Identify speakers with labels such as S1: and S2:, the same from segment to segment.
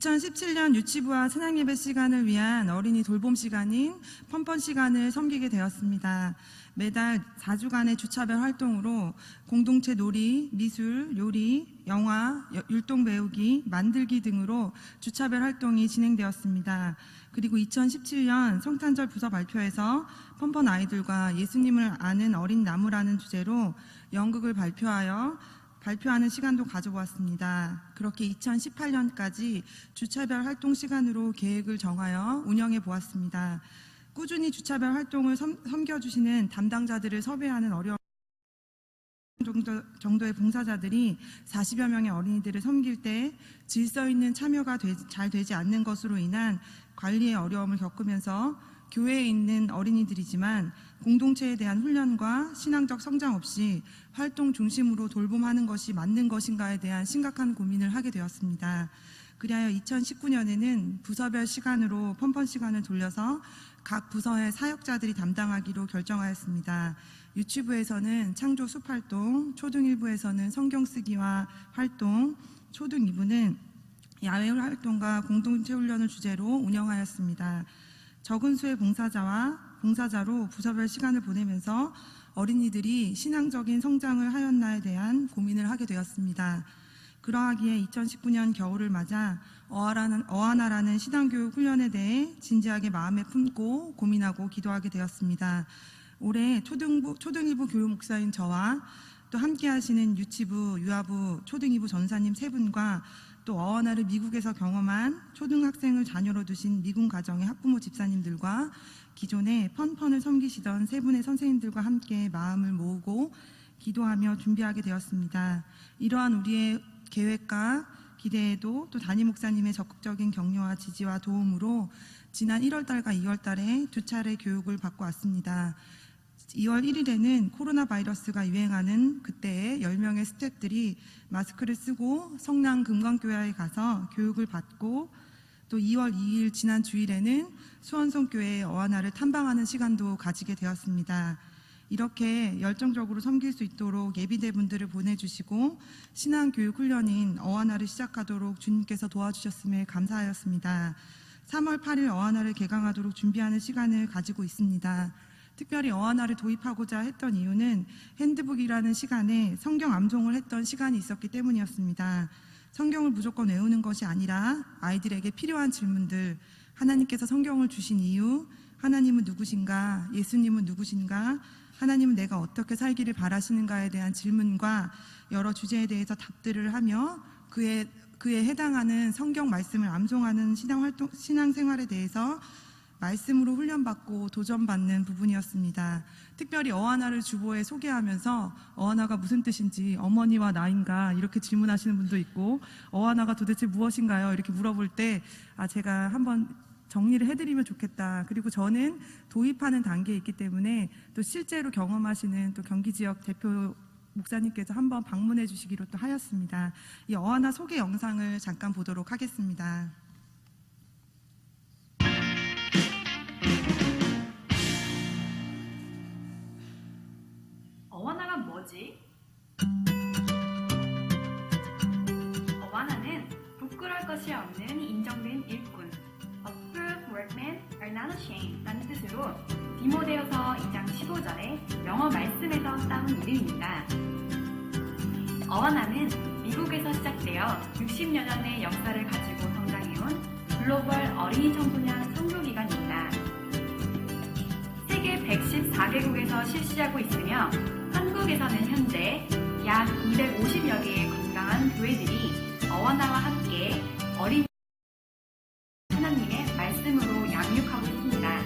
S1: 2017년 유치부와 찬양예배 시간을 위한 어린이 돌봄 시간인 펀펀 시간을 섬기게 되었습니다. 매달 4주간의 주차별 활동으로 공동체 놀이, 미술, 요리, 영화, 율동 배우기, 만들기 등으로 주차별 활동이 진행되었습니다. 그리고 2017년 성탄절 부서 발표에서 펀펀 아이들과 예수님을 아는 어린 나무라는 주제로 연극을 발표하는 시간도 가져보았습니다. 그렇게 2018년까지 주차별 활동 시간으로 계획을 정하여 운영해 보았습니다. 꾸준히 주차별 활동을 섬겨주시는 담당자들을 섭외하는 어려운 정도의 봉사자들이 40여 명의 어린이들을 섬길 때 질서 있는 참여가 잘 되지 않는 것으로 인한 관리의 어려움을 겪으면서 교회에 있는 어린이들이지만 공동체에 대한 훈련과 신앙적 성장 없이 활동 중심으로 돌봄하는 것이 맞는 것인가에 대한 심각한 고민을 하게 되었습니다. 그리하여 2019년에는 부서별 시간으로 펀펀 시간을 돌려서 각 부서의 사역자들이 담당하기로 결정하였습니다. 유치부에서는 창조 숲 활동, 초등 1부에서는 성경 쓰기와 활동, 초등 2부는 야외 활동과 공동체 훈련을 주제로 운영하였습니다. 적은 수의 봉사자로 부서별 시간을 보내면서 어린이들이 신앙적인 성장을 하였나에 대한 고민을 하게 되었습니다. 그러하기에 2019년 겨울을 맞아 어하나라는 신앙교육 훈련에 대해 진지하게 마음에 품고 고민하고 기도하게 되었습니다. 올해 초등 1부 교육 목사인 저와 또 함께 하시는 유치부, 유아부, 초등 2부 전사님 세 분과 또 어하나를 미국에서 경험한 초등학생을 자녀로 두신 미군 가정의 학부모 집사님들과 기존에 펀펀을 섬기시던 세 분의 선생님들과 함께 마음을 모으고 기도하며 준비하게 되었습니다. 이러한 우리의 계획과 기대에도 또 담임 목사님의 적극적인 격려와 지지와 도움으로 지난 1월달과 2월달에 두 차례 교육을 받고 왔습니다. 2월 1일에는 코로나 바이러스가 유행하는 그때에 10명의 스태프들이 마스크를 쓰고 성남 금광교회에 가서 교육을 받고 또 2월 2일 지난 주일에는 수원성교회 어하나를 탐방하는 시간도 가지게 되었습니다. 이렇게 열정적으로 섬길 수 있도록 예비대분들을 보내주시고 신앙교육 훈련인 어하나를 시작하도록 주님께서 도와주셨음에 감사하였습니다. 3월 8일 어하나를 개강하도록 준비하는 시간을 가지고 있습니다. 특별히 어하나를 도입하고자 했던 이유는 핸드북이라는 시간에 성경 암송을 했던 시간이 있었기 때문이었습니다. 성경을 무조건 외우는 것이 아니라 아이들에게 필요한 질문들, 하나님께서 성경을 주신 이유, 하나님은 누구신가, 예수님은 누구신가, 하나님은 내가 어떻게 살기를 바라시는가에 대한 질문과 여러 주제에 대해서 답들을 하며 그에 해당하는 성경 말씀을 암송하는 신앙생활에 대해서 말씀으로 훈련받고 도전받는 부분이었습니다. 특별히 어하나를 주보에 소개하면서 어하나가 무슨 뜻인지 어머니와 나인가 이렇게 질문하시는 분도 있고 어하나가 도대체 무엇인가요? 이렇게 물어볼 때 제가 한번 정리를 해드리면 좋겠다. 그리고 저는 도입하는 단계에 있기 때문에 또 실제로 경험하시는 또 경기 지역 대표 목사님께서 한번 방문해 주시기로 또 하였습니다. 이 어하나 소개 영상을 잠깐 보도록 하겠습니다.
S2: 어하나가 뭐지? 어하나는 부끄러울 것이 없는 인정된 일꾼, approved workmen are not ashamed 라는 뜻으로 디모데후서 2장 15절의 영어 말씀에서 따온 이름입니다. 어하나는 미국에서 시작되어 60여 년의 역사를 가지고 성장해온 글로벌 어린이 청소년 선교기관입니다. 세계 114개국에서 실시하고 있으며 한국에서는 현재 약 250여 개의 건강한 교회들이 어하나와 함께 어린이 하나님의 말씀으로 양육하고 있습니다.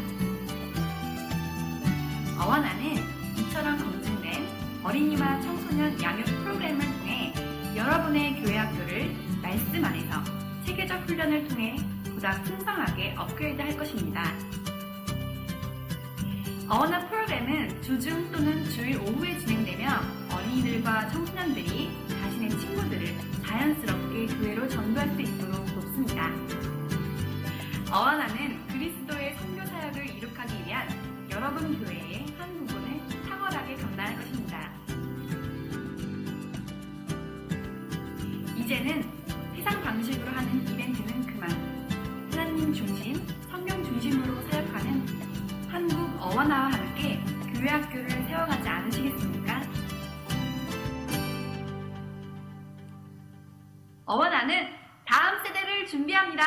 S2: 어하나는 이처럼 검증된 어린이와 청소년 양육 프로그램을 통해 여러분의 교회 학교를 말씀 안에서 체계적 훈련을 통해 보다 풍성하게 업그레이드할 것입니다. 어하나 프로그램은 주중 또는 주일 오후에 진행되며 어린이들과 청소년들이 자신의 친구들을 자연스럽게 교회로 전도할 수 있도록 돕습니다. 어하나는 그리스도의 선교 사역을 이룩하기 위한 여러분 교회의 한 부분을 탁월하게 감당할 것입니다. 이제는 세상 방식으로 하는 이벤트는 그만 중심, 성경 중심으로 사역하는 한국 어원화와 함께 교회학교를 세워가지 않으시겠습니까? 어원화는 다음 세대를 준비합니다.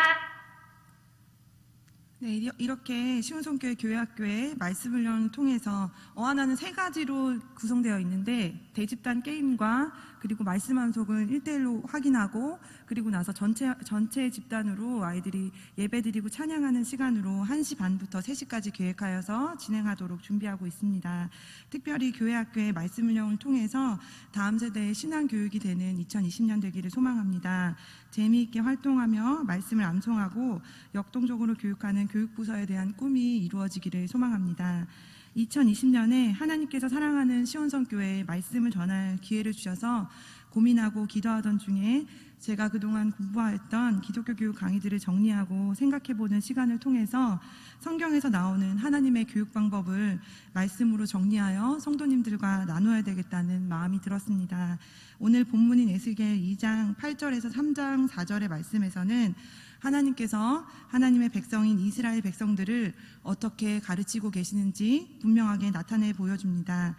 S1: 네, 이렇게 시온성교회 교회학교의 말씀 훈련을 통해서 어하나는 세 가지로 구성되어 있는데, 대집단 게임과 그리고 말씀 암송을 1대1로 확인하고, 그리고 나서 전체 집단으로 아이들이 예배드리고 찬양하는 시간으로 1시 반부터 3시까지 계획하여서 진행하도록 준비하고 있습니다. 특별히 교회학교의 말씀 훈련을 통해서 다음 세대의 신앙 교육이 되는 2020년 되기를 소망합니다. 재미있게 활동하며 말씀을 암송하고 역동적으로 교육하는 교육부서에 대한 꿈이 이루어지기를 소망합니다. 2020년에 하나님께서 사랑하는 시온성교회에 말씀을 전할 기회를 주셔서 고민하고 기도하던 중에 제가 그동안 공부했던 기독교 교육 강의들을 정리하고 생각해보는 시간을 통해서 성경에서 나오는 하나님의 교육 방법을 말씀으로 정리하여 성도님들과 나누어야 되겠다는 마음이 들었습니다. 오늘 본문인 에스겔 2장 8절에서 3장 4절의 말씀에서는 하나님께서 하나님의 백성인 이스라엘 백성들을 어떻게 가르치고 계시는지 분명하게 나타내 보여줍니다.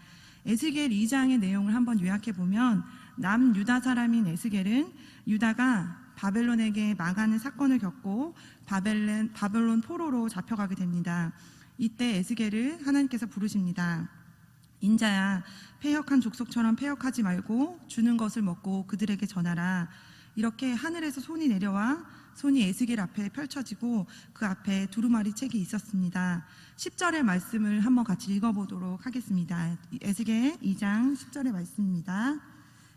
S1: 에스겔 2장의 내용을 한번 요약해 보면, 남유다 사람인 에스겔은 유다가 바벨론에게 망하는 사건을 겪고 바벨론 포로로 잡혀가게 됩니다. 이때 에스겔을 하나님께서 부르십니다. 인자야, 패역한 족속처럼 패역하지 말고 주는 것을 먹고 그들에게 전하라. 이렇게 하늘에서 손이 내려와 손이 에스겔 앞에 펼쳐지고 그 앞에 두루마리 책이 있었습니다. 10절의 말씀을 한번 같이 읽어보도록 하겠습니다. 에스겔 2장 10절의 말씀입니다.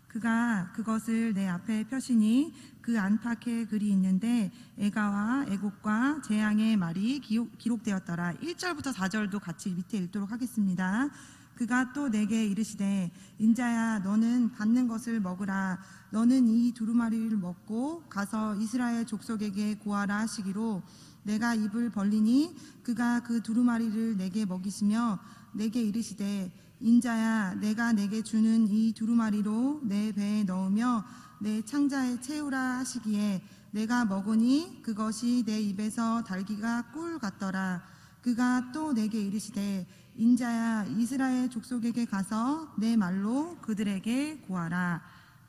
S1: 그가 그것을 내 앞에 펴시니 그 안팎에 글이 있는데 애가와 애곡과 재앙의 말이 기록되었더라. 1절부터 4절도 같이 밑에 읽도록 하겠습니다. 그가 또 내게 이르시되, 인자야, 너는 받는 것을 먹으라. 너는 이 두루마리를 먹고 가서 이스라엘 족속에게 고하라 하시기로 내가 입을 벌리니 그가 그 두루마리를 내게 먹이시며 내게 이르시되, 인자야, 내가 내게 주는 이 두루마리로 내 배에 넣으며 내 창자에 채우라 하시기에 내가 먹으니 그것이 내 입에서 달기가 꿀 같더라. 그가 또 내게 이르시되, 인자야, 이스라엘 족속에게 가서 내 말로 그들에게 고하라.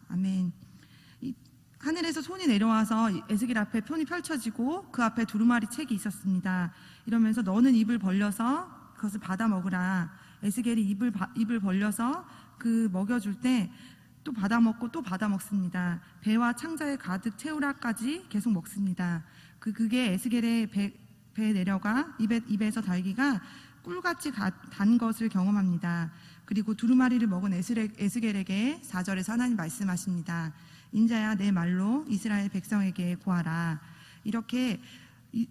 S1: 아멘. 하늘에서 손이 내려와서 에스겔 앞에 손이 펼쳐지고 그 앞에 두루마리 책이 있었습니다. 이러면서 너는 입을 벌려서 그것을 받아 먹으라. 에스겔이 입을 벌려서 그 먹여줄 때 또 받아 먹고 또 받아 먹습니다. 배와 창자에 가득 채우라까지 계속 먹습니다. 그게 에스겔의 배에 내려가 입에서 달기가 꿀같이 단 것을 경험합니다. 그리고 두루마리를 먹은 에스겔에게 4절에서 하나님 말씀하십니다. 인자야, 내 말로 이스라엘 백성에게 고하라. 이렇게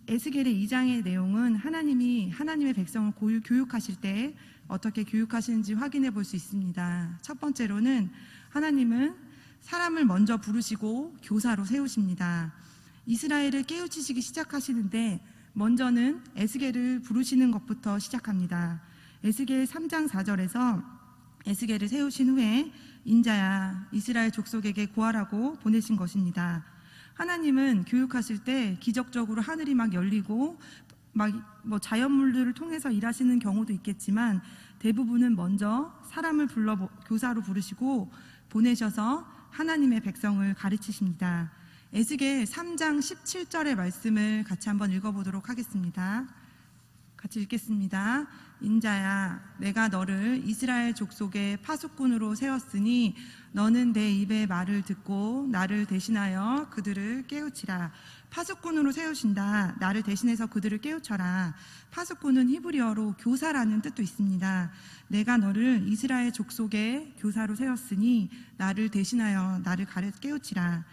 S1: 에스겔의 2장의 내용은 하나님이 하나님의 백성을 교육하실 때 어떻게 교육하시는지 확인해 볼 수 있습니다. 첫 번째로는 하나님은 사람을 먼저 부르시고 교사로 세우십니다. 이스라엘을 깨우치시기 시작하시는데 먼저는 에스겔을 부르시는 것부터 시작합니다. 에스겔 3장 4절에서 에스겔을 세우신 후에 인자야, 이스라엘 족속에게 고하라고 보내신 것입니다. 하나님은 교육하실 때 기적적으로 하늘이 막 열리고 자연물들을 통해서 일하시는 경우도 있겠지만 대부분은 먼저 사람을 불러 교사로 부르시고 보내셔서 하나님의 백성을 가르치십니다. 에스겔 3장 17절의 말씀을 같이 한번 읽어보도록 하겠습니다. 같이 읽겠습니다. 인자야, 내가 너를 이스라엘 족속의 파수꾼으로 세웠으니 너는 내 입의 말을 듣고 나를 대신하여 그들을 깨우치라. 파수꾼으로 세우신다. 나를 대신해서 그들을 깨우쳐라. 파수꾼은 히브리어로 교사라는 뜻도 있습니다. 내가 너를 이스라엘 족속의 교사로 세웠으니 나를 대신하여 나를 깨우치라.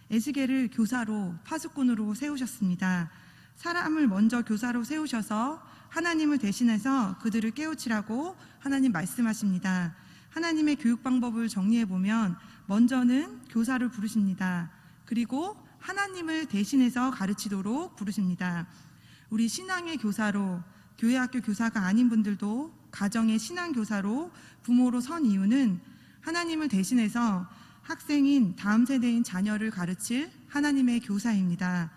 S1: 에스겔을 교사로 파수꾼으로 세우셨습니다. 사람을 먼저 교사로 세우셔서 하나님을 대신해서 그들을 깨우치라고 하나님 말씀하십니다. 하나님의 교육 방법을 정리해보면 먼저는 교사를 부르십니다. 그리고 하나님을 대신해서 가르치도록 부르십니다. 우리 신앙의 교사로, 교회학교 교사가 아닌 분들도 가정의 신앙교사로 부모로 선 이유는 하나님을 대신해서 학생인 다음 세대인 자녀를 가르칠 하나님의 교사입니다.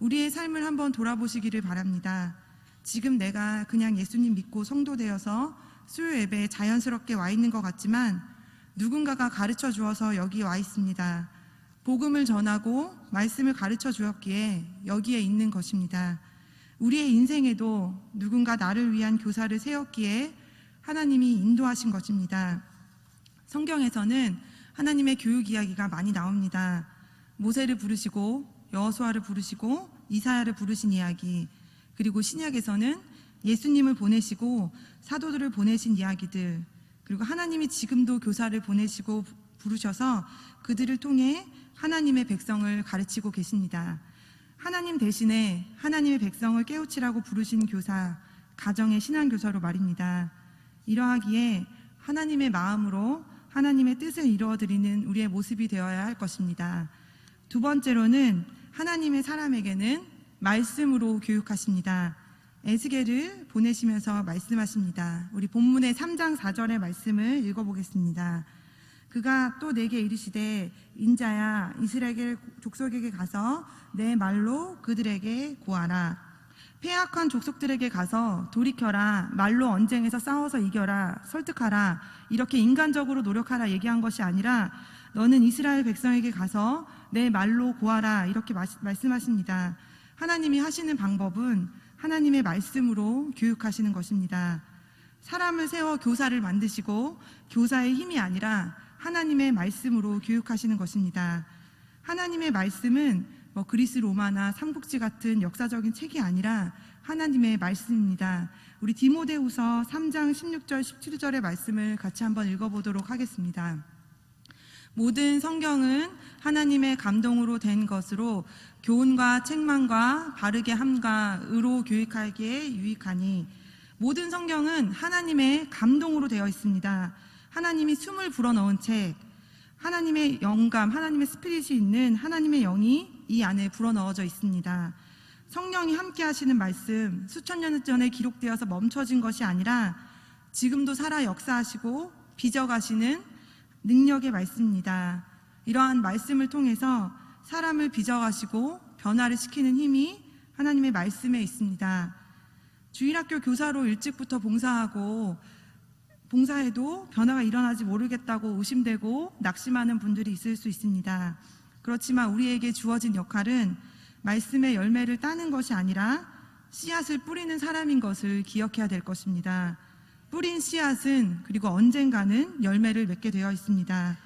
S1: 우리의 삶을 한번 돌아보시기를 바랍니다. 지금 내가 그냥 예수님 믿고 성도 되어서 수요 예배에 자연스럽게 와 있는 것 같지만 누군가가 가르쳐 주어서 여기 와 있습니다. 복음을 전하고 말씀을 가르쳐 주었기에 여기에 있는 것입니다. 우리의 인생에도 누군가 나를 위한 교사를 세웠기에 하나님이 인도하신 것입니다. 성경에서는 하나님의 교육 이야기가 많이 나옵니다. 모세를 부르시고 여호수아를 부르시고 이사야를 부르신 이야기, 그리고 신약에서는 예수님을 보내시고 사도들을 보내신 이야기들, 그리고 하나님이 지금도 교사를 보내시고 부르셔서 그들을 통해 하나님의 백성을 가르치고 계십니다. 하나님 대신에 하나님의 백성을 깨우치라고 부르신 교사, 가정의 신앙교사로 말입니다. 이러하기에 하나님의 마음으로 하나님의 뜻을 이루어드리는 우리의 모습이 되어야 할 것입니다. 두 번째로는 하나님의 사람에게는 말씀으로 교육하십니다. 에스겔을 보내시면서 말씀하십니다. 우리 본문의 3장 4절의 말씀을 읽어보겠습니다. 그가 또 내게 이르시되 인자야 이스라엘 족속에게 가서 내 말로 그들에게 고하라. 패악한 족속들에게 가서 돌이켜라. 말로 언쟁에서 싸워서 이겨라. 설득하라. 이렇게 인간적으로 노력하라 얘기한 것이 아니라 너는 이스라엘 백성에게 가서 내 말로 고하라. 이렇게 말씀하십니다. 하나님이 하시는 방법은 하나님의 말씀으로 교육하시는 것입니다. 사람을 세워 교사를 만드시고 교사의 힘이 아니라 하나님의 말씀으로 교육하시는 것입니다. 하나님의 말씀은 그리스 로마나 삼국지 같은 역사적인 책이 아니라 하나님의 말씀입니다. 우리 디모데후서 3장 16절 17절의 말씀을 같이 한번 읽어보도록 하겠습니다. 모든 성경은 하나님의 감동으로 된 것으로 교훈과 책망과 바르게 함과 의로 교육하기에 유익하니. 모든 성경은 하나님의 감동으로 되어 있습니다. 하나님이 숨을 불어넣은 책, 하나님의 영감, 하나님의 스피릿이 있는 하나님의 영이 이 안에 불어넣어져 있습니다. 성령이 함께 하시는 말씀, 수천 년 전에 기록되어서 멈춰진 것이 아니라 지금도 살아 역사하시고 빚어가시는 능력의 말씀입니다. 이러한 말씀을 통해서 사람을 빚어가시고 변화를 시키는 힘이 하나님의 말씀에 있습니다. 주일학교 교사로 일찍부터 봉사해도 변화가 일어나지 모르겠다고 의심되고 낙심하는 분들이 있을 수 있습니다. 그렇지만 우리에게 주어진 역할은 말씀의 열매를 따는 것이 아니라 씨앗을 뿌리는 사람인 것을 기억해야 될 것입니다. 뿌린 씨앗은 그리고 언젠가는 열매를 맺게 되어 있습니다.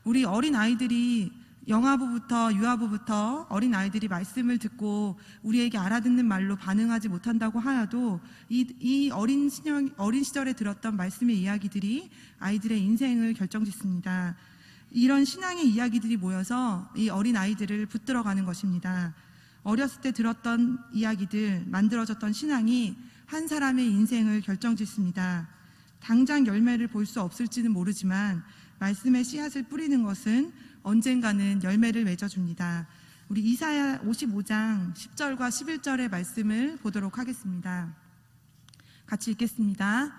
S1: 우리 어린 아이들이 영아부부터 유아부부터 어린 아이들이 말씀을 듣고 우리에게 알아듣는 말로 반응하지 못한다고 하여도 이 어린 시절에 들었던 말씀의 이야기들이 아이들의 인생을 결정짓습니다. 이런 신앙의 이야기들이 모여서 이 어린 아이들을 붙들어가는 것입니다. 어렸을 때 들었던 이야기들, 만들어졌던 신앙이 한 사람의 인생을 결정짓습니다. 당장 열매를 볼 수 없을지는 모르지만 말씀의 씨앗을 뿌리는 것은 언젠가는 열매를 맺어줍니다. 우리 이사야 55장 10절과 11절의 말씀을 보도록 하겠습니다. 같이 읽겠습니다.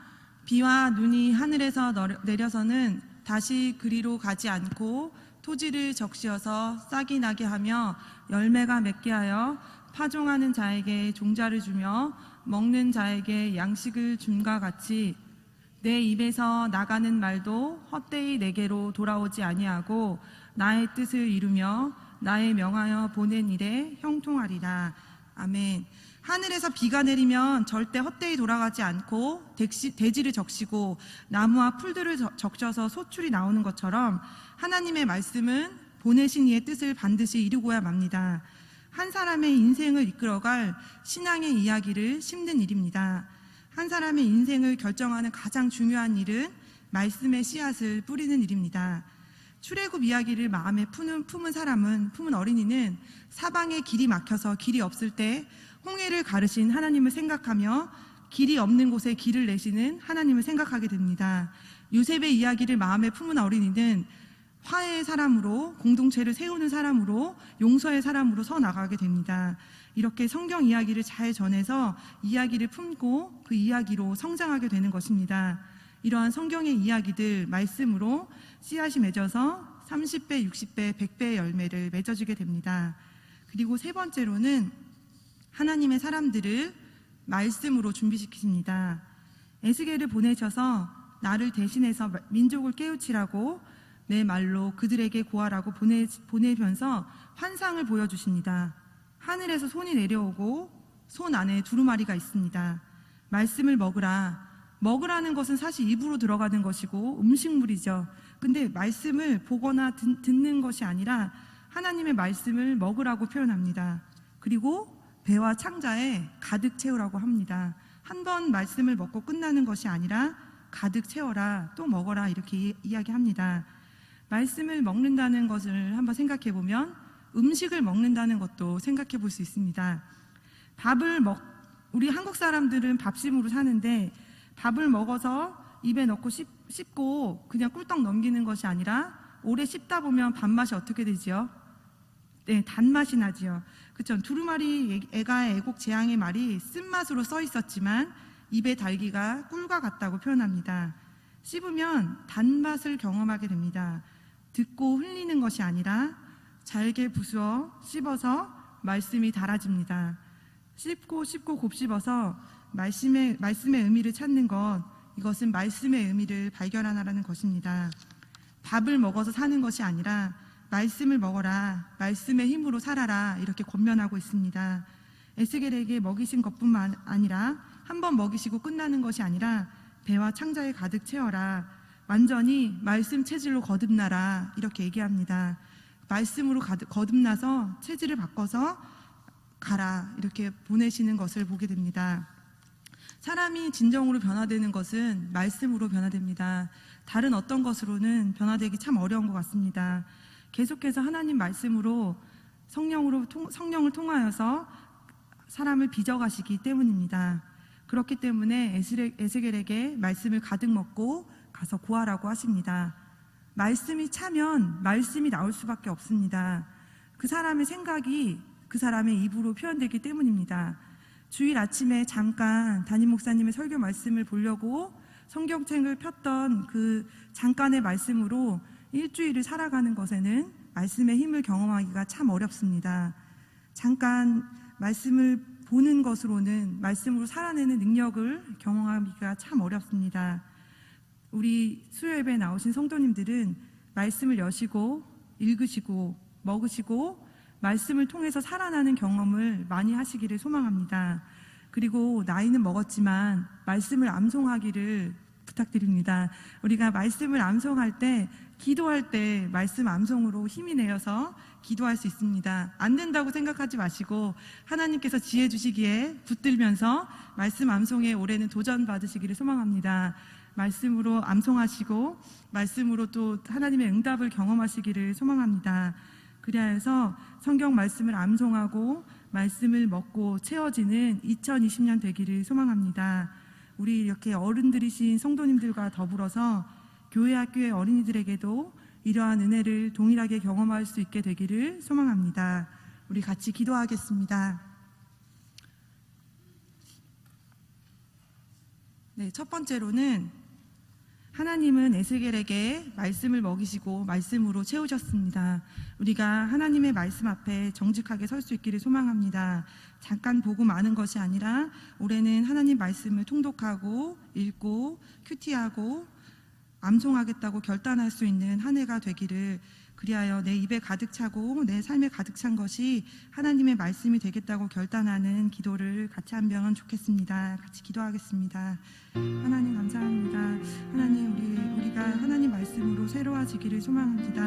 S1: 비와 눈이 하늘에서 내려서는 다시 그리로 가지 않고 토지를 적시어서 싹이 나게 하며 열매가 맺게 하여 파종하는 자에게 종자를 주며 먹는 자에게 양식을 줌과 같이 내 입에서 나가는 말도 헛되이 내게로 돌아오지 아니하고 나의 뜻을 이루며 나의 명하여 보낸 일에 형통하리라. 아멘. 하늘에서 비가 내리면 절대 헛되이 돌아가지 않고 대지를 적시고 나무와 풀들을 적셔서 소출이 나오는 것처럼 하나님의 말씀은 보내신 이의 뜻을 반드시 이루고야 맙니다. 한 사람의 인생을 이끌어갈 신앙의 이야기를 심는 일입니다. 한 사람의 인생을 결정하는 가장 중요한 일은 말씀의 씨앗을 뿌리는 일입니다. 출애굽 이야기를 마음에 품은 어린이는 사방에 길이 막혀서 길이 없을 때 홍해를 가르신 하나님을 생각하며 길이 없는 곳에 길을 내시는 하나님을 생각하게 됩니다. 요셉의 이야기를 마음에 품은 어린이는 화해의 사람으로, 공동체를 세우는 사람으로, 용서의 사람으로 서 나가게 됩니다. 이렇게 성경 이야기를 잘 전해서 이야기를 품고 그 이야기로 성장하게 되는 것입니다. 이러한 성경의 이야기들, 말씀으로 씨앗이 맺어서 30배, 60배, 100배의 열매를 맺어주게 됩니다. 그리고 세 번째로는 하나님의 사람들을 말씀으로 준비시키십니다. 에스겔을 보내셔서 나를 대신해서 민족을 깨우치라고 내 말로 그들에게 고하라고 보내면서 환상을 보여주십니다. 하늘에서 손이 내려오고 손 안에 두루마리가 있습니다. 말씀을 먹으라. 먹으라는 것은 사실 입으로 들어가는 것이고 음식물이죠. 근데 말씀을 보거나 듣는 것이 아니라 하나님의 말씀을 먹으라고 표현합니다. 그리고 배와 창자에 가득 채우라고 합니다. 한 번 말씀을 먹고 끝나는 것이 아니라 가득 채워라, 또 먹어라, 이렇게 이야기합니다. 말씀을 먹는다는 것을 한번 생각해 보면 음식을 먹는다는 것도 생각해 볼 수 있습니다. 우리 한국 사람들은 밥심으로 사는데 밥을 먹어서 입에 넣고 씹고 그냥 꿀떡 넘기는 것이 아니라 오래 씹다 보면 밥맛이 어떻게 되지요? 네, 단맛이 나지요. 그쵸? 두루마리 애가의 애곡 재앙의 말이 쓴맛으로 써 있었지만 입에 달기가 꿀과 같다고 표현합니다. 씹으면 단맛을 경험하게 됩니다. 듣고 흘리는 것이 아니라 잘게 부수어 씹어서 말씀이 달아집니다. 씹고 곱씹어서 말씀의 의미를 찾는 것, 이것은 말씀의 의미를 발견하라는 것입니다. 밥을 먹어서 사는 것이 아니라 말씀을 먹어라, 말씀의 힘으로 살아라, 이렇게 권면하고 있습니다. 에스겔에게 먹이신 것뿐만 아니라 한 번 먹이시고 끝나는 것이 아니라 배와 창자에 가득 채워라, 완전히 말씀 체질로 거듭나라, 이렇게 얘기합니다. 말씀으로 거듭나서 체질을 바꿔서 가라, 이렇게 보내시는 것을 보게 됩니다. 사람이 진정으로 변화되는 것은 말씀으로 변화됩니다. 다른 어떤 것으로는 변화되기 참 어려운 것 같습니다. 계속해서 하나님 말씀으로 성령을 통하여서 사람을 빚어가시기 때문입니다. 그렇기 때문에 에스겔에게 말씀을 가득 먹고 가서 구하라고 하십니다. 말씀이 차면 말씀이 나올 수밖에 없습니다. 그 사람의 생각이 그 사람의 입으로 표현되기 때문입니다. 주일 아침에 잠깐 담임 목사님의 설교 말씀을 보려고 성경책을 폈던 그 잠깐의 말씀으로 일주일을 살아가는 것에는 말씀의 힘을 경험하기가 참 어렵습니다. 잠깐 말씀을 보는 것으로는 말씀으로 살아내는 능력을 경험하기가 참 어렵습니다. 우리 수요예배에 나오신 성도님들은 말씀을 여시고 읽으시고 먹으시고 말씀을 통해서 살아나는 경험을 많이 하시기를 소망합니다. 그리고 나이는 먹었지만 말씀을 암송하기를 부탁드립니다. 우리가 말씀을 암송할 때, 기도할 때 말씀 암송으로 힘이 내어서 기도할 수 있습니다. 안 된다고 생각하지 마시고 하나님께서 지혜 주시기에 붙들면서 말씀 암송에 올해는 도전 받으시기를 소망합니다. 말씀으로 암송하시고 말씀으로 또 하나님의 응답을 경험하시기를 소망합니다. 그리하여서 성경 말씀을 암송하고 말씀을 먹고 채워지는 2020년 되기를 소망합니다. 우리 이렇게 어른들이신 성도님들과 더불어서 교회 학교의 어린이들에게도 이러한 은혜를 동일하게 경험할 수 있게 되기를 소망합니다. 우리 같이 기도하겠습니다. 네, 첫 번째로는 하나님은 에스겔에게 말씀을 먹이시고 말씀으로 채우셨습니다. 우리가 하나님의 말씀 앞에 정직하게 설 수 있기를 소망합니다. 잠깐 보고 마는 것이 아니라 올해는 하나님 말씀을 통독하고 읽고 큐티하고 암송하겠다고 결단할 수 있는 한 해가 되기를, 그리하여 내 입에 가득 차고 내 삶에 가득 찬 것이 하나님의 말씀이 되겠다고 결단하는 기도를 같이 하면 좋겠습니다. 같이 기도하겠습니다. 하나님 감사합니다. 하나님, 우리가 하나님 말씀으로 새로워지기를 소망합니다.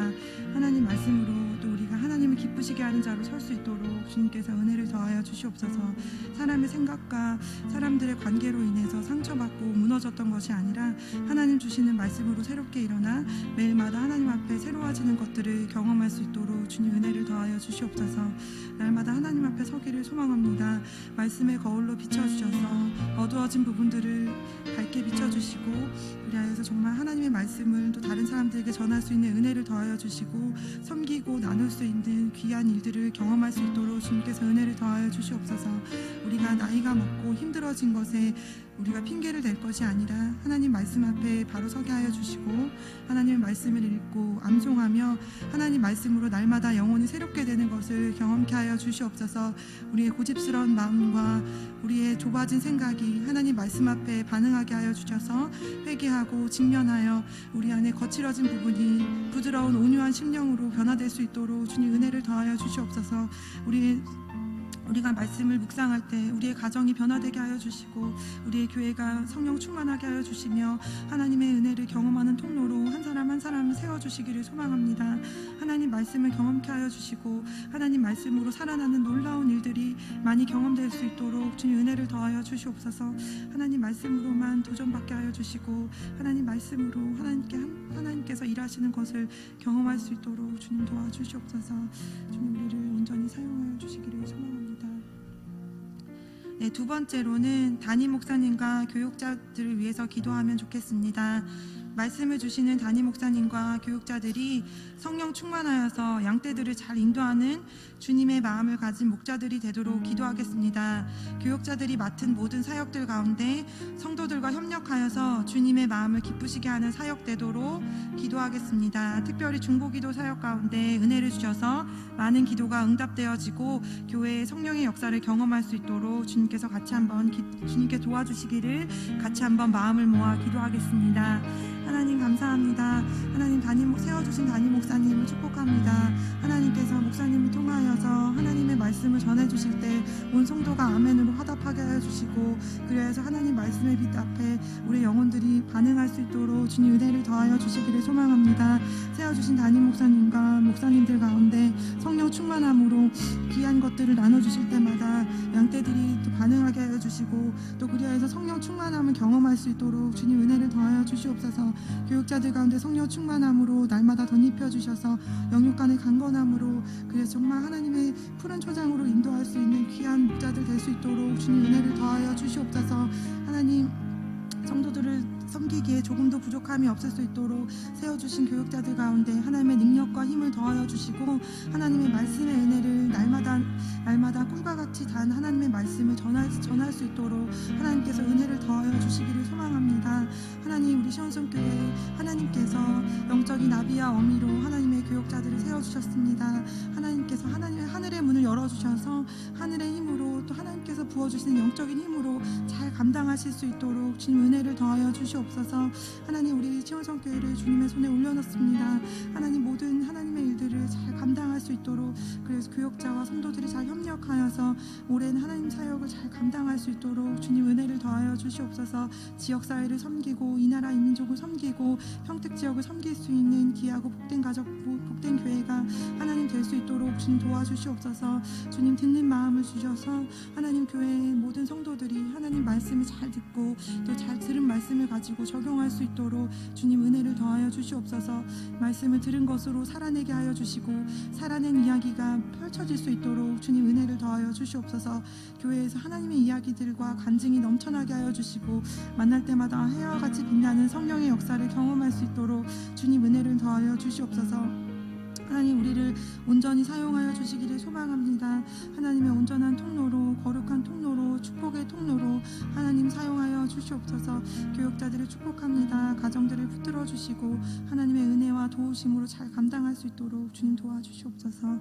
S1: 하나님 말씀으로 또 우리가 하나님을 기쁘시게 하는 자로 설 수 있도록 주님께서 은혜를 더하여 주시옵소서. 사람의 생각과 사람들의 관계로 인해서 상처받고 무너졌던 것이 아니라 하나님 주시는 말씀으로 새롭게 일어나 매일마다 하나님 앞에 새로워지는 것들을 경험할 수 있도록 주님 은혜를 더하여 주시옵소서. 날마다 하나님 앞에 서기를 소망합니다. 말씀의 거울로 비춰주셔서 어두워진 부분들을 밝게 비춰주시고, 그리하여서 정말 하나님의 말씀을 또 다른 사람들에게 전할 수 있는 은혜를 더하여 주시고 섬기고 나눌 수 있는 귀한 일들을 경험할 수 있도록 주님께서 은혜를 더하여 주시옵소서. 우리가 나이가 먹고 힘들어진 것에 우리가 핑계를 댈 것이 아니라 하나님 말씀 앞에 바로 서게 하여 주시고 하나님의 말씀을 읽고 암송하며 하나님 말씀으로 날마다 영혼이 새롭게 되는 것을 경험케 하여 주시옵소서. 우리의 고집스러운 마음과 우리의 좁아진 생각이 하나님 말씀 앞에 반응하게 하여 주셔서 회개하고 직면하여 우리 안에 거칠어진 부분이 부드러운 온유한 심령으로 변화될 수 있도록 주님 은혜를 더하여 주시옵소서. 우리가 말씀을 묵상할 때 우리의 가정이 변화되게 하여 주시고 우리의 교회가 성령 충만하게 하여 주시며 하나님의 은혜를 경험하는 통로로 한 사람 한 사람을 세워주시기를 소망합니다. 하나님 말씀을 경험케 하여 주시고 하나님 말씀으로 살아나는 놀라운 일들이 많이 경험될 수 있도록 주님 은혜를 더하여 주시옵소서. 하나님 말씀으로만 도전받게 하여 주시고 하나님 말씀으로 하나님께서 일하시는 것을 경험할 수 있도록 주님 도와주시옵소서. 주님 우리를 온전히 사용하여 주시기를 소망합니다. 네, 두 번째로는 담임 목사님과 교육자들을 위해서 기도하면 좋겠습니다. 말씀을 주시는 담임 목사님과 교육자들이 성령 충만하여서 양떼들을 잘 인도하는 주님의 마음을 가진 목자들이 되도록 기도하겠습니다. 교육자들이 맡은 모든 사역들 가운데 성도들과 협력하여서 주님의 마음을 기쁘시게 하는 사역 되도록 기도하겠습니다. 특별히 중보기도 사역 가운데 은혜를 주셔서 많은 기도가 응답되어지고 교회의 성령의 역사를 경험할 수 있도록 주님께서 같이 한번 주님께 도와주시기를 같이 한번 마음을 모아 기도하겠습니다. 하나님 감사합니다. 하나님 세워주신 담임 목사님을 축복합니다. 하나님께서 목사님을 통하여서 하나님의 말씀을 전해주실 때 온 성도가 아멘으로 화답하게 하여 주시고 그래서 하나님 말씀의 빛 앞에 우리 영혼들이 반응할 수 있도록 주님 은혜를 더하여 주시기를 소망합니다. 세워주신 담임 목사님과 목사님들 가운데 성령 충만함으로 귀한 것들을 나눠주실 때마다 양떼들이 또 반응하게 하여 주시고 또 그리하여서 성령 충만함을 경험할 수 있도록 주님 은혜를 더하여 주시옵소서. 교육자들 가운데 성령 충만함으로 날마다 덧입혀 주셔서 영육간의 강건함으로 그래서 정말 하나님의 푸른 초장으로 인도할 수 있는 귀한 목자들 될 수 있도록 주님 은혜를 더하여 주시옵소서. 하나님 성도들을 섬기기에 조금도 부족함이 없을 수 있도록 세워주신 교육자들 가운데 하나님의 능력과 힘을 더하여 주시고 하나님의 말씀의 은혜를 날마다 꿀과 같이 단 하나님의 말씀을 전할 수 있도록 하나님께서 은혜를 더하여 주시기를 소망합니다. 하나님 우리 시온성교회 하나님께서 영적인 나비와 어미로 하나님의 교육자들을 세워주셨습니다. 하나님께서 하늘의 문을 열어주셔서 하늘의 힘으로 또 하나님께서 부어주시는 영적인 힘으로 잘 감당하실 수 있도록 주님 은혜를 더하여 주시옵소서. 하나님 우리 시온성교회를 주님의 손에 올려놓습니다. 하나님 모든 하나님의 일들을 잘 감당할 수 있도록 그래서 교역자와 성도들이 잘 협력하여서 오랜 하나님 사역을 잘 감당할 수 있도록 주님 은혜를 더하여 주시옵소서. 지역사회를 섬기고 이 나라 이민족을 섬기고 평택지역을 섬길 수 있는 귀하고 복된 가족 복된 교회가 하나님 될 수 있도록 주님 도와주시옵소서. 주님 듣는 마음을 주셔서 하나님 교회의 모든 성도들이 하나님 말씀을 잘 듣고 또 잘 들은 말씀을 가지고 적용할 수 있도록 주님 은혜를 더하여 주시옵소서. 말씀을 들은 것으로 살아내게 하여 주시고 살아낸 이야기가 펼쳐질 수 있도록 주님 은혜를 더하여 주시옵소서. 교회에서 하나님의 이야기들과 간증이 넘쳐나게 하여 주시고 만날 때마다 해와 같이 빛나는 성령의 역사를 경험할 수 있도록 주님 은혜를 더하여 주시옵소서. 하나님 우리를 온전히 사용하여 주시기를 소망합니다. 하나님의 온전한 통로로 거룩한 통로로 축복의 통로로 하나님 사용하여 주시옵소서. 교육자들을 축복합니다. 가정들을 붙들어 주시고 하나님의 은혜와 도우심으로 잘 감당할 수 있도록 주님 도와주시옵소서.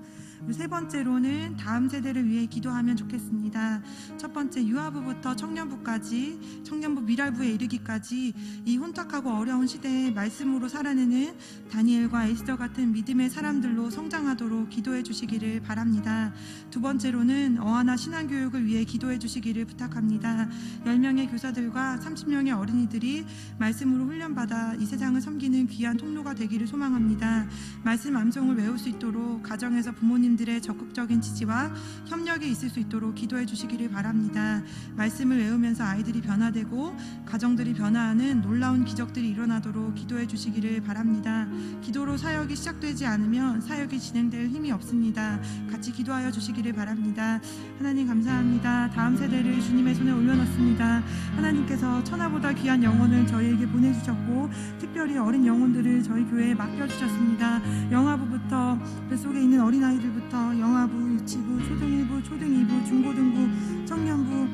S1: 세 번째로는 다음 세대를 위해 기도하면 좋겠습니다. 첫 번째 유아부부터 청년부까지 청년부 미랄부에 이르기까지 이 혼탁하고 어려운 시대에 말씀으로 살아내는 다니엘과 에스더 같은 믿음의 사람들로 성장하도록 기도해 주시기를 바랍니다. 두 번째로는 어하나 신앙교육을 위해 기도해 주시기를 부탁합니다. 10명의 교사들과 30명의 어린이들이 말씀으로 훈련받아 이 세상을 섬기는 귀한 통로가 되기를 소망합니다. 말씀 암송을 외울 수 있도록 가정에서 부모님들의 적극적인 지지와 협력이 있을 수 있도록 기도해 주시기를 바랍니다. 말씀을 외우면서 아이들이 변화되고 가정들이 변화하는 놀라운 기적들이 일어나도록 기도해 주시기를 바랍니다. 기도로 사역이 시작되지 않으면 사역이 진행될 힘이 없습니다. 같이 기도하여 주시기를 바랍니다. 하나님 감사합니다. 다음 세대를 주님의 손에 올려놓습니다. 하나님께서 천하보다 귀한 영혼을 저희에게 보내주셨고 특별히 어린 영혼들을 저희 교회에 맡겨주셨습니다. 영아부부터 뱃속에 있는 어린아이들부터 영아부, 유치부, 초등 1부, 초등 2부, 중고등부, 청년부,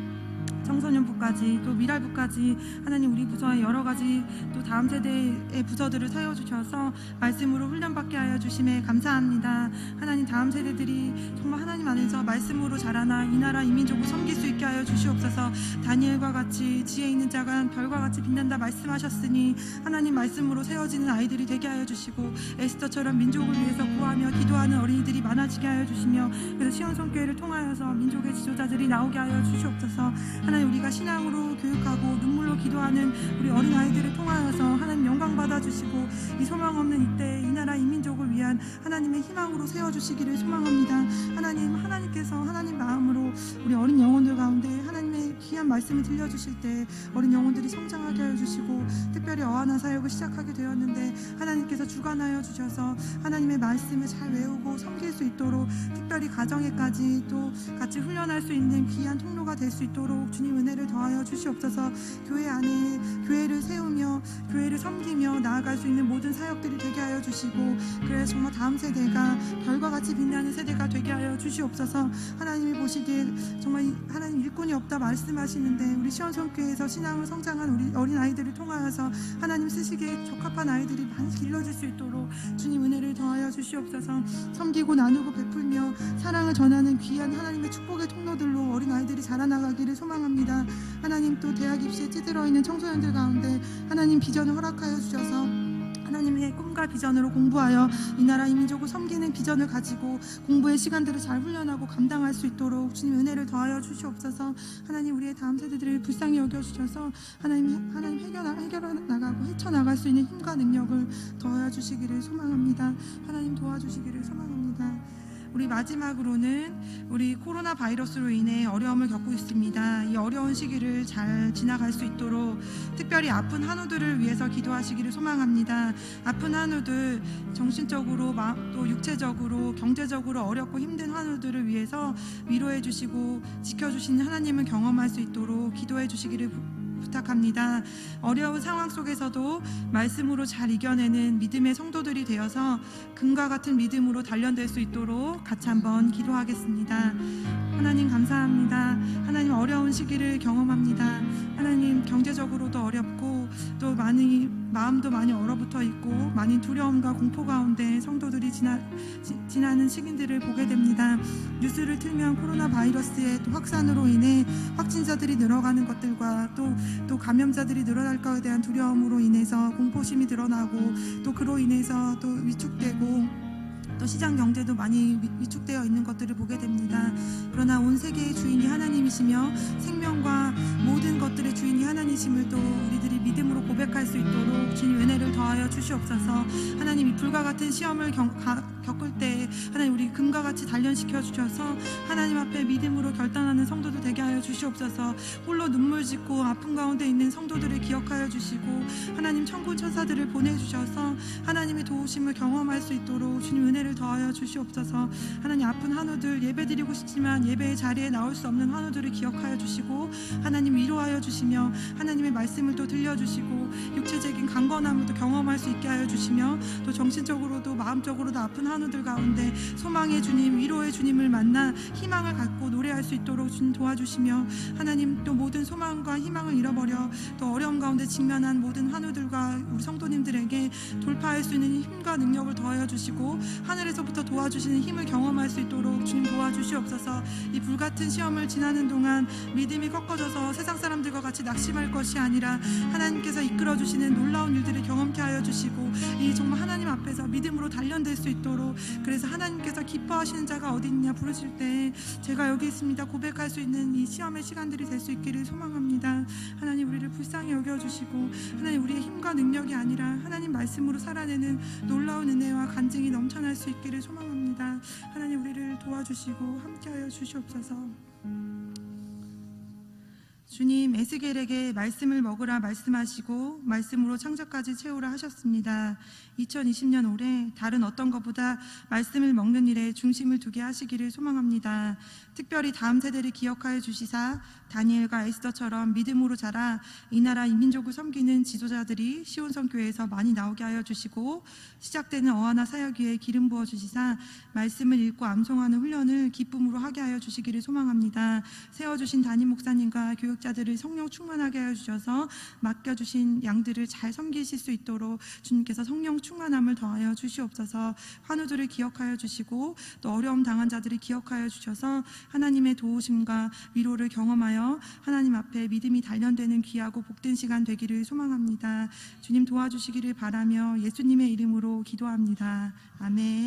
S1: 청소년부까지 부서까지 또 미랄부까지 하나님 우리 부서의 여러 가지 또 다음 세대의 부서들을 세워주셔서 말씀으로 훈련받게 하여 주심에 감사합니다. 하나님 다음 세대들이 정말 하나님 안에서 말씀으로 자라나 이 나라 이 민족을 섬길 수 있게 하여 주시옵소서. 다니엘과 같이 지혜 있는 자가 별과 같이 빛난다 말씀하셨으니 하나님 말씀으로 세워지는 아이들이 되게 하여 주시고 에스더처럼 민족을 위해서 구하며 기도하는 어린이들이 많아지게 하여 주시며 그래서 시온성교회를 통하여서 민족의 지도자들이 나오게 하여 주시옵소서. 하나님 우리가 신앙으로 교육하고 눈물로 기도하는 우리 어린아이들을 통하여서 하나님 영광 받아주시고 이 소망 없는 이때 이 나라 이 민족을 위한 하나님의 희망으로 세워주시기를 소망합니다. 하나님께서 하나님 마음으로 우리 어린 영혼들 가운데 하나님의 귀한 말씀을 들려주실 때 어린 영혼들이 성장하게 하여 주시고 특별히 어하나 사역을 시작하게 되었는데 하나님께서 주관하여 주셔서 하나님의 말씀을 잘 외우고 섬길 수 있도록 특별히 가정에까지 또 같이 훈련할 수 있는 귀한 통로가 될 수 있도록 주님 은혜를 더하여 주시옵소서. 교회 안에 교회를 세우며 교회를 섬기며 나아갈 수 있는 모든 사역들이 되게 하여 주시고 그래서 정말 다음 세대가 별과 같이 빛나는 세대가 되게 하여 주시옵소서. 하나님이 보시기에 정말 하나님 일꾼이 없다 말씀하시는데 우리 시온성교회에서 신앙을 성장한 우리 어린아이들을 통하여서 하나님 쓰시기에 적합한 아이들이 많이 길러질 수 있도록 주님 은혜를 더하여 주시옵소서. 섬기고 나누고 베풀며 사랑을 전하는 귀한 하나님의 축복의 통로들로 어린아이들이 자라나가기를 소망합니다. 하나님 또 대학 입시에 찌들어 있는 청소년들 가운데 하나님 비전을 허락하여 주셔서 하나님의 꿈과 비전으로 공부하여 이 나라 이 민족을 섬기는 비전을 가지고 공부의 시간들을 잘 훈련하고 감당할 수 있도록 주님 은혜를 더하여 주시옵소서. 하나님 우리의 다음 세대들을 불쌍히 여겨주셔서 하나님 해결해 나가고 헤쳐나갈 수 있는 힘과 능력을 더하여 주시기를 소망합니다. 하나님 도와주시기를 소망합니다. 우리 마지막으로는 우리 코로나 바이러스로 인해 어려움을 겪고 있습니다. 이 어려운 시기를 잘 지나갈 수 있도록 특별히 아픈 한우들을 위해서 기도하시기를 소망합니다. 아픈 한우들 정신적으로 또 육체적으로 경제적으로 어렵고 힘든 한우들을 위해서 위로해 주시고 지켜주시는 하나님을 경험할 수 있도록 기도해 주시기를 부탁합니다. 어려운 상황 속에서도 말씀으로 잘 이겨내는 믿음의 성도들이 되어서 금과 같은 믿음으로 단련될 수 있도록 같이 한번 기도하겠습니다. 하나님 감사합니다. 하나님 어려운 시기를 경험합니다. 하나님 경제적으로도 어렵고 또 마음도 많이 얼어붙어 있고 많은 두려움과 공포 가운데 성도들이 지나는 시기들을 보게 됩니다. 뉴스를 틀면 코로나 바이러스의 또 확산으로 인해 확진자들이 늘어가는 것들과 또 감염자들이 늘어날 것에 대한 두려움으로 인해서 공포심이 드러나고 또 그로 인해서 또 위축되고 또 시장 경제도 많이 위축되어 있는 것들을 보게 됩니다. 그러나 온 세계의 주인이 하나님이시며 생명과 모든 것들의 주인이 하나님이심을 또 우리들이 믿음으로 고백할 수 있도록 주님 은혜를 더하여 주시옵소서. 하나님 이 불과 같은 시험을 겪을 때 하나님 우리 금과 같이 단련시켜 주셔서 하나님 앞에 믿음으로 결단하는 성도들 되게 하여 주시옵소서. 홀로 눈물 짓고 아픔 가운데 있는 성도들을 기억하여 주시고 하나님 천군 천사들을 보내주셔서 하나님의 도우심을 경험할 수 있도록 주님 은혜를 더하여 주시옵소서. 하나님 아픈 한우들 예배드리고 싶지만 예배의 자리에 나올 수 없는 한우들을 기억하여 주시고 하나님 위로하여 주시며 하나님의 말씀을 또 들려주시고 육체적인 강건함을 또 경험할 수 있게 하여 주시며 또 정신적으로도 마음적으로도 아픈 한우들 가운데 소망의 주님 위로의 주님을 만나 희망을 갖고 노래할 수 있도록 주님 도와주시며 하나님 또 모든 소망과 희망을 잃어버려 또 어려움 가운데 직면한 모든 한우들과 우리 성도님들에게 돌파할 수 있는 힘과 능력을 더하여 주시고 하늘에서부터 도와주시는 힘을 경험할 수 있도록 주님 도와주시옵소서. 이 불같은 시험을 지나는 동안 믿음이 꺾어져서 세상 사람들과 같이 낙심할 것이 아니라 하나님께서 이끌어주시는 놀라운 일들을 경험케 하여 주시고 이 정말 하나님 앞에서 믿음으로 단련될 수 있도록 그래서 하나님께서 기뻐하시는 자가 어디 있냐 부르실 때 제가 여기 있습니다 고백할 수 있는 이 시험의 시간들이 될 수 있기를 소망합니다. 하나님 우리를 불쌍히 여겨주시고 하나님 우리의 힘과 능력이 아니라 하나님 말씀으로 살아내는 놀라운 은혜와 간증이 넘쳐날 수 있기를 소망합니다. 하나님 우리를 도와주시고 함께하여 주시옵소서. 주님 에스겔에게 말씀을 먹으라 말씀하시고 말씀으로 창자까지 채우라 하셨습니다. 2020년 올해 다른 어떤 것보다 말씀을 먹는 일에 중심을 두게 하시기를 소망합니다. 특별히 다음 세대를 기억하여 주시사 다니엘과 에스더처럼 믿음으로 자라 이 나라 이 민족을 섬기는 지도자들이 시온성교회에서 많이 나오게 하여 주시고 시작되는 어하나 사역 위에 기름 부어 주시사 말씀을 읽고 암송하는 훈련을 기쁨으로 하게 하여 주시기를 소망합니다. 세워주신 담임 목사님과 교육자 자들을 성령 충만하게 하여 주셔서 맡겨주신 양들을 잘 섬기실 수 있도록 주님께서 성령 충만함을 더하여 주시옵소서. 환우들을 기억하여 주시고 또 어려움 당한 자들을 기억하여 주셔서 하나님의 도우심과 위로를 경험하여 하나님 앞에 믿음이 단련되는 귀하고 복된 시간 되기를 소망합니다. 주님 도와주시기를 바라며 예수님의 이름으로 기도합니다. 아멘.